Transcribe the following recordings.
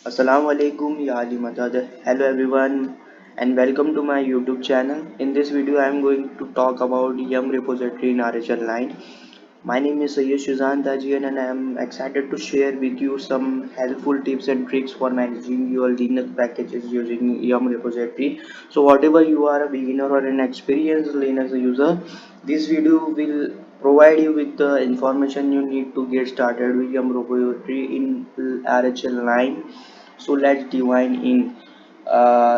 Assalamu alaikum ya Ali Madad. Hello everyone and welcome to my YouTube channel. In this video I am going to talk about Yum repository in RHEL9. My name is Shizan Tech World and I am excited to share with you some helpful tips and tricks for managing your Linux packages using Yum repository. So whatever you are a beginner or an experienced Linux user, this video will provide you with the information you need to get started with Yum repository in RHEL9. So let's divine in.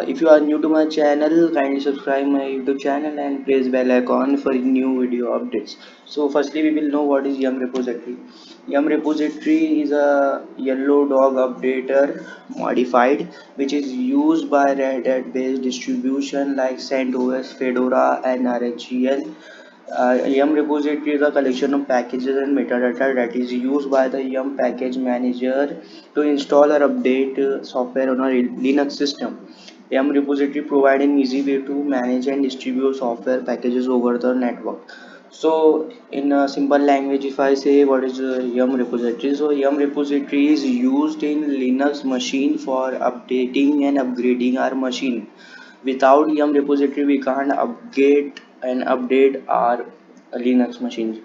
If you are new to my channel, kindly subscribe my YouTube channel and press bell icon for new video updates. So firstly we will know what is Yum repository. Yum repository is a yellow dog updater modified which is used by Red Hat based distribution like CentOS, Fedora and RHEL. Yum repository is a collection of packages and metadata that is used by the Yum package manager to install or update software on a Linux system. Yum repository provides an easy way to manage and distribute software packages over the network. So, in a simple language, if I say what is Yum repository, so Yum repository is used in Linux machine for updating and upgrading our machine. Without Yum repository, we can't upgrade and update our Linux machines.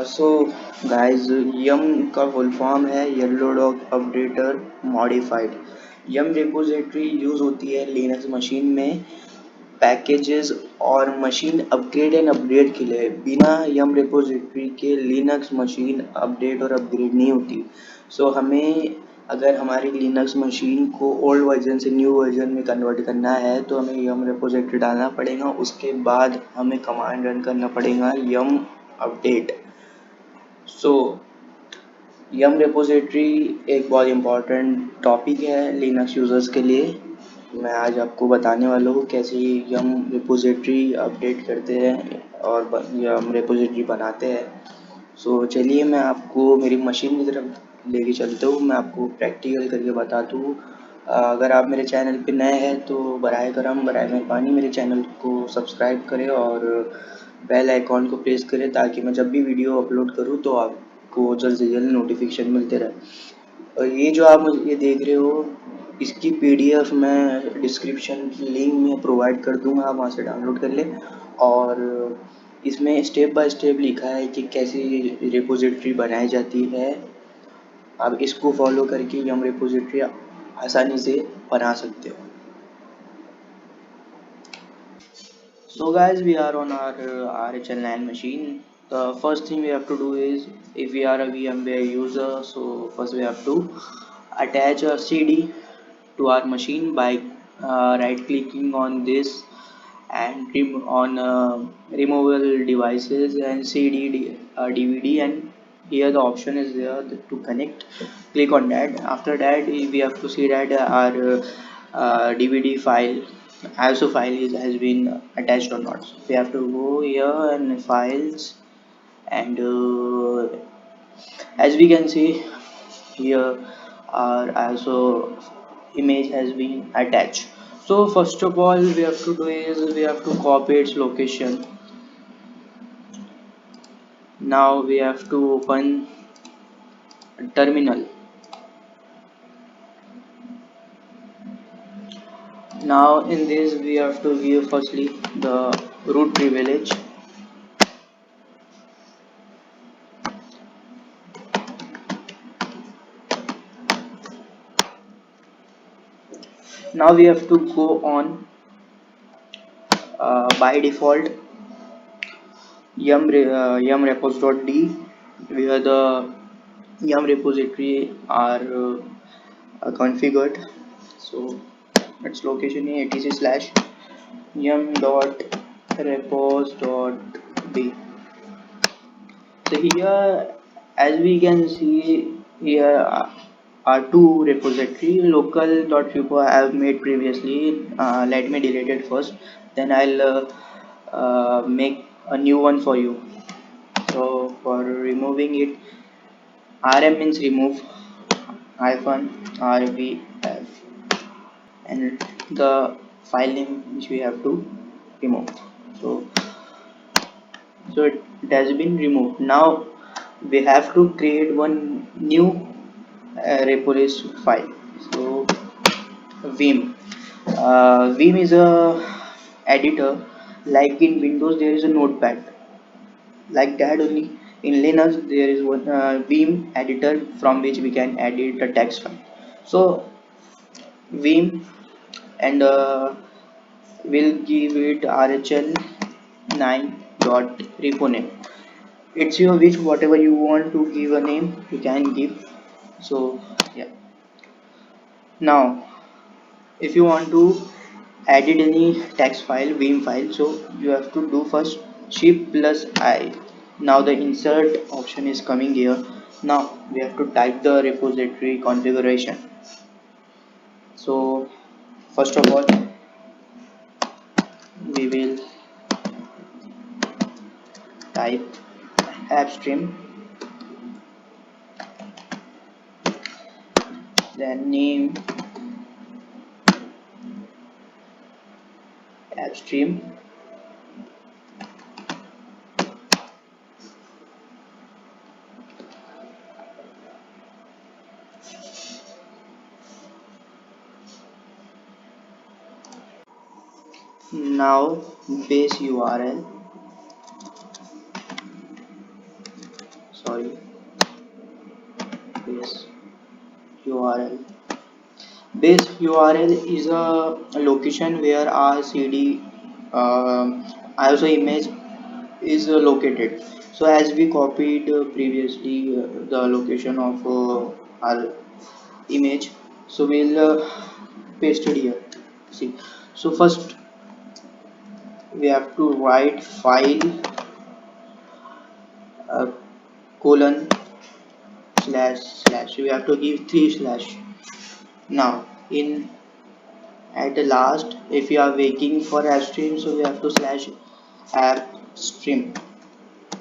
So guys, Yum का full form है yellow dog updater modified. यम repository use होती है Linux machine में packages और machine upgrade and update के लिए. बिना यम repository के लिनक्स मशीन अपडेट और अपग्रेड नहीं होती. सो हमें अगर हमारी लिनक्स मशीन को ओल्ड वर्जन से न्यू वर्जन में कन्वर्ट करना है तो हमें यम रिपोजिटरी डालना पड़ेगा. उसके बाद हमें कमांड रन करना पड़ेगा यम अपडेट. सो यम रिपोजिटरी एक बहुत इम्पॉर्टेंट टॉपिक है लिनक्स यूज़र्स के लिए. मैं आज आपको बताने वाला हूँ कैसे यम रिपोजिटरी अपडेट करते हैं और यम रिपोजिटरी बनाते हैं. सो चलिए मैं आपको मेरी मशीन की तरफ लेके चलता हूँ. मैं आपको प्रैक्टिकल करके बताता हूँ. अगर आप मेरे चैनल पे नए हैं तो बराए करम बराए मेहरबानी मेरे चैनल को सब्सक्राइब करें और बेल आइकॉन को प्रेस करें ताकि मैं जब भी वीडियो अपलोड करूँ तो आपको जल्द से जल्द नोटिफिकेशन मिलते रहे. और ये जो आप ये देख रहे हो इसकी पीडीएफ मैं डिस्क्रिप्शन लिंक में प्रोवाइड कर दूंगा. आप वहाँ से डाउनलोड कर लें. और इसमें स्टेप बाय स्टेप लिखा है कि कैसे रिपोजिटरी बनाई जाती है. आप इसको फॉलो करके यम रिपोजिटरी आसानी से बना सकते हो. So guys, we are on our RHEL9 machine. The first thing we have to do is, if we are a VMware user, so first we have to attach a CD to our machine by right clicking on this and on removable devices and CD DVD, and here the option is there to connect. Click on that. After that we have to see that our DVD file ISO file has been attached or not. So we have to go here and files, and as we can see here our ISO image has been attached. So first of all we have to do is we have to copy its location. Now we have to open terminal. Now in this we have to give firstly the root privilege. Now we have to go on by default yum repos.d where the yum repository are configured. So its location is etc slash yum dot repos.d. So here as we can see here are two repository. Local.repo I have made previously. Let me delete it first, then I'll make a new one for you. So for removing it, rm means remove hyphen rvf and the file name which we have to remove. So it has been removed. Now we have to create one new repositories file. So Vim. Vim is a editor. Like in Windows, there is a notepad. Like that only in Linux, there is one Vim editor from which we can edit a text file. So Vim, and we'll give it RHEL9 dot repo name. It's your wish, whatever you want to give a name, you can give. So yeah. Now, if you want to edit any text file, Vim file, so you have to do first shift plus I. Now the insert option is coming here. Now we have to type the repository configuration. So first of all, we will type AppStream, then name AppStream. Now base URL, sorry, base URL. Base URL is a location where our CD, also image is located. So as we copied previously the location of our image, so we'll paste it here. See, so first we have to write file uh, colon slash slash. We have to give three slash. Now in at the last, if you are waiting for app stream, so we have to slash app stream.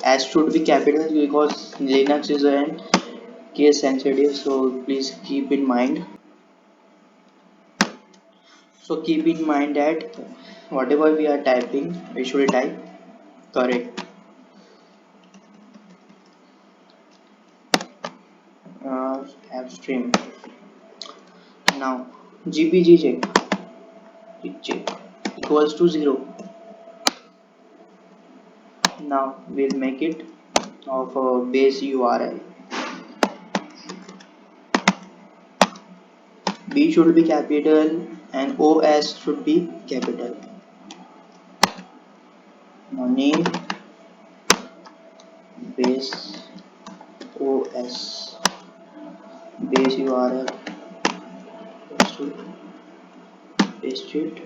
S should be capital because Linux is an case sensitive, so please keep in mind. So keep in mind that whatever we are typing, we should type correct. App stream. Now GPG check equals to 0. Now we'll make it of a base URL. B should be capital and OS should be capital. Now name base OS, base URL, paste it.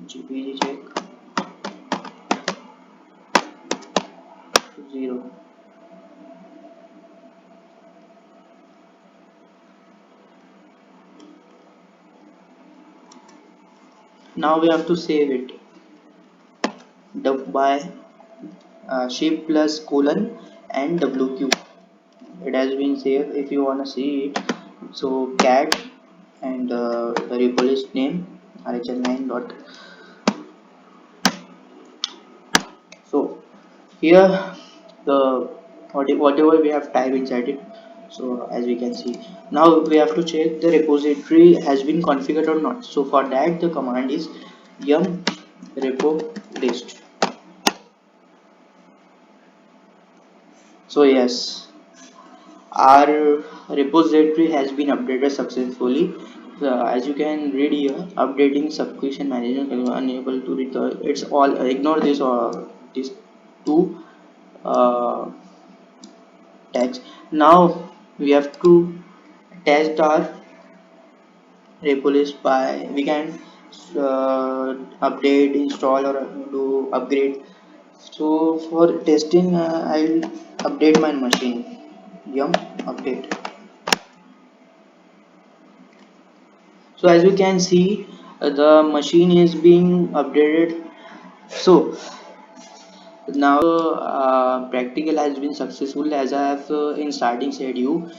GPG check 0. Now we have to save it by shift plus colon and WQ. It has been saved. If you want to see it, so cat and the repository name rhl9 dot. So here the whatever we have typed inside it. So as we can see, now we have to check the repository has been configured or not. So for that the command is yum repo list. So yes, our repository has been updated successfully. As you can read here, updating subscription management unable to read the, it's all ignore this or these two uh, tags. Now we have to test our repo list by we can update, install, or do upgrade. So for testing, I'll update my machine. Yum update. So as you can see, the machine is being updated. So Now practical has been successful, as I have in starting said you.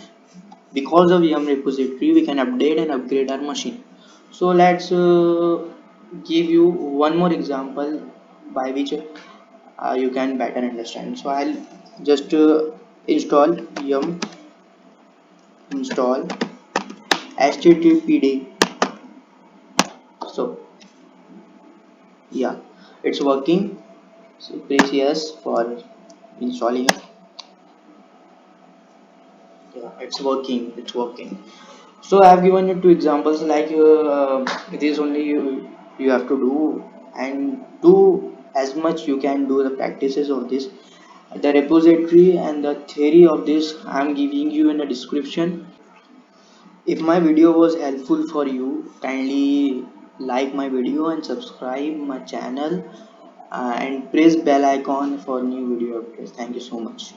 Because of yum repository we can update and upgrade our machine. So let's give you one more example by which you can better understand. So I'll just install yum install httpd. So yeah, it's working. So press yes for installing it. Yeah, it's working. So I have given you two examples, like it is only you have to do and do as much you can do the practices of this. The repository and the theory of this I am giving you in the description. If my video was helpful for you, kindly like my video and subscribe my channel, and press bell icon for new video updates. Thank you so much.